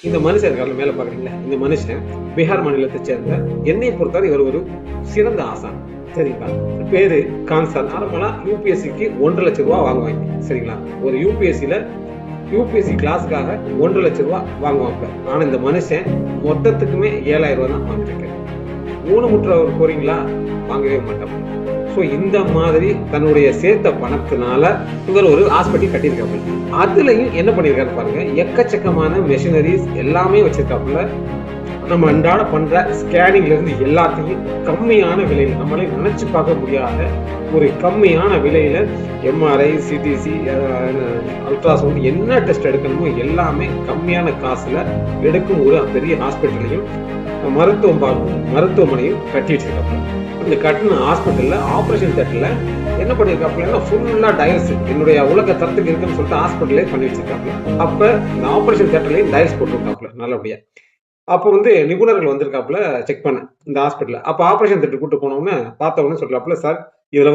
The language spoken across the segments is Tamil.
இந்த மனுஷன் இருக்காரு மேல பாக்குறீங்களா, இந்த மனுஷன் பீகார் மாநிலத்தை சேர்ந்த, என்னை பொறுத்தவரை இவர் ஒரு சிறந்த ஆசான். சரிங்களா, பேரு கான்சால். நார்மலா யூபிஎஸ்சிக்கு 1,50,000 ரூபாய் வாங்குவாங்க. சரிங்களா, ஒரு யூபிஎஸ்சி கிளாஸுக்காக 1,50,000 ரூபாய் வாங்குவாங்க. ஆனா இந்த மனுஷன் மொத்தத்துக்குமே 7,000 ரூபாய் தான் வாங்கிருக்காரு. ஊனமுற்றவர் போறீங்களா, வாங்கவே மாட்டோம். ஸோ இந்த மாதிரி தன்னுடைய சேர்த்த பணத்தினால இவர் ஒரு ஹாஸ்பிட்டல் கட்டியிருக்காப்புல. அதுலயும் என்ன பண்ணியிருக்காரு பாருங்க, எக்கச்சக்கமான மெஷினரிஸ் எல்லாமே வச்சிருக்காப்புல. நம்ம அன்றாட பண்ற ஸ்கேனிங்ல இருந்து எல்லாத்தையும் கம்மியான விலையில, நம்மளே நினைச்சு பார்க்க முடியாத ஒரு கம்மியான விலையில எம்ஆர்ஐ, சிடிசி, அல்ட்ராசவுண்ட் என்ன டெஸ்ட் எடுக்கணுமோ எல்லாமே கம்மியான காசுல எடுக்கும் ஒரு பெரிய ஹாஸ்பிட்டலையும் மருத்துவமனையும் கட்டி வச்சிருக்காப்புல. இந்த கட்டின ஹாஸ்பிட்டல்ல ஆபரேஷன் தியேட்டர்ல என்ன பண்ணிருக்காப்புல, ஃபுல்லா டயல்ஸ் என்னுடைய உலக தரத்துக்கு இருக்குன்னு சொல்லிட்டு ஹாஸ்பிட்டலே பண்ணி வச்சிருக்காப்புல. அப்ப இந்த ஆபரேஷன் தியேட்டர்லயும் டயல்ஸ் போட்டுருக்காப்புல நல்லபடியா. அப்போ நிபுணர்கள் வந்திருக்காப்புல செக் பண்ண இந்த ஹாஸ்பிட்டல்ல. அப்ப ஆபரேஷன் தியேட்டர் கூட்டு போனோம்னு பார்த்தவொன்னு சொல்றாப்புல, சார் இதுல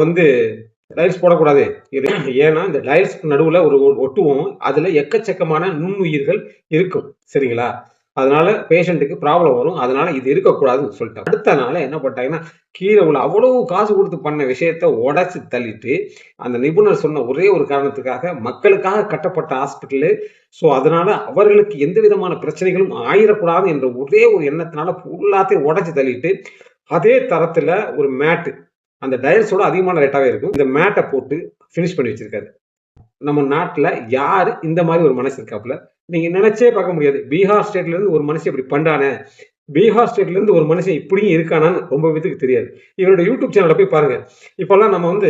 டைல்ஸ் போடக்கூடாது. இது ஏன்னா இந்த டைல்ஸ் நடுவுல ஒரு ஒட்டுவோம், அதுல எக்கச்சக்கமான நுண்ணுயிர்கள் இருக்கும். சரிங்களா, அதனால பேஷண்ட்டுக்கு ப்ராப்ளம் வரும். அதனால இது இருக்கக்கூடாதுன்னு சொல்லிட்டாங்க. அடுத்த நாள் என்ன பண்ணிட்டாங்கன்னா, கீழே உள்ள அவ்வளவு காசு கொடுத்து பண்ண விஷயத்த உடைச்சு தள்ளிட்டு, அந்த நிபுணர் சொன்ன ஒரே ஒரு காரணத்துக்காக, மக்களுக்காக கட்டப்பட்ட ஹாஸ்பிட்டலு, ஸோ அதனால அவர்களுக்கு எந்த விதமான பிரச்சனைகளும் ஆயிடக்கூடாது என்ற ஒரே ஒரு எண்ணத்தினால எல்லாத்தையும் உடைச்சு தள்ளிட்டு, அதே தரத்துல ஒரு மேட்டு, அந்த டயல்ஸோட அதிகமான ரேட்டாவே இருக்கும், இந்த மேட்டை போட்டு பினிஷ் பண்ணி வச்சிருக்காரு. நம்ம நாட்டுல யாரு இந்த மாதிரி ஒரு மனசு இருக்காப்புல, நீங்க நினைச்சே பார்க்க முடியாது. பீகார் ஸ்டேட்ல இருந்து ஒரு மனுஷன் இப்படி பண்றானே, பீகார் ஸ்டேட்ல இருந்து ஒரு மனுஷன் இப்படியும் இருக்கானான்னு ரொம்ப பேருக்கு தெரியாது. இவரோட யூடியூப் சேனல்ல போய் பாருங்க. இப்பெல்லாம் நம்ம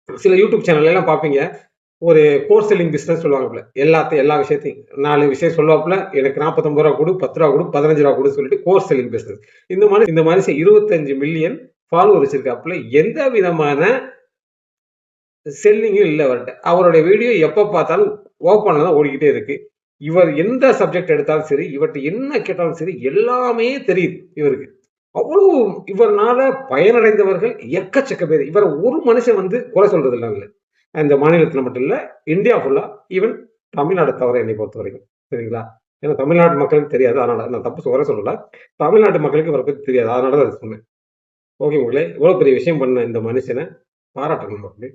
சில யூடியூப் சேனல் எல்லாம் பார்ப்பீங்க, ஒரு கோர்ஸ் செல்லிங் பிசினஸ் சொல்லுவாங்கல்ல, எல்லா விஷயத்தையும் 4 விஷயம் சொல்லுவாப்புல, எனக்கு 49 ரூபா கொடு, 10 ரூபா கொடு, 15 ரூபா கொடுன்னு சொல்லிட்டு கோர்ஸ் செல்லிங் பிசினஸ். இந்த மனுஷன் 25 மில்லியன் ஃபாலோவர் வச்சிருக்காப்புல. எந்த விதமான செல்லிங்கும் இல்லை அவர்கிட்ட. அவருடைய வீடியோ எப்ப பார்த்தாலும் ஓப்பன்ல தான் ஓடிக்கிட்டே இருக்கு. இவர் எந்த சப்ஜெக்ட் எடுத்தாலும் சரி, இவர்கிட்ட என்ன கேட்டாலும் சரி, எல்லாமே தெரியுது இவருக்கு. அவ்வளவு இவர்னால பயனடைந்தவர்கள் எக்கச்சக்க பேர். இவரை ஒரு மனுஷன் குறை சொல்றது இல்லை. இந்த மாநிலத்துல மட்டும் இல்ல, இந்தியா ஃபுல்லா, ஈவன் தமிழ்நாடு தவிர என்னை பொறுத்த வரைக்கும். சரிங்களா, ஏன்னா தமிழ்நாட்டு மக்களுக்கு தெரியாது, அதனால நான் தப்பு குறை சொல்லல. தமிழ்நாட்டு மக்களுக்கு இவரை பத்தி தெரியாது, அதனாலதான் அதை சொன்னேன். ஓகே மக்களே, இவ்வளவு பெரிய விஷயம் பண்ண இந்த மனுஷனை பாராட்டணும் மக்களே.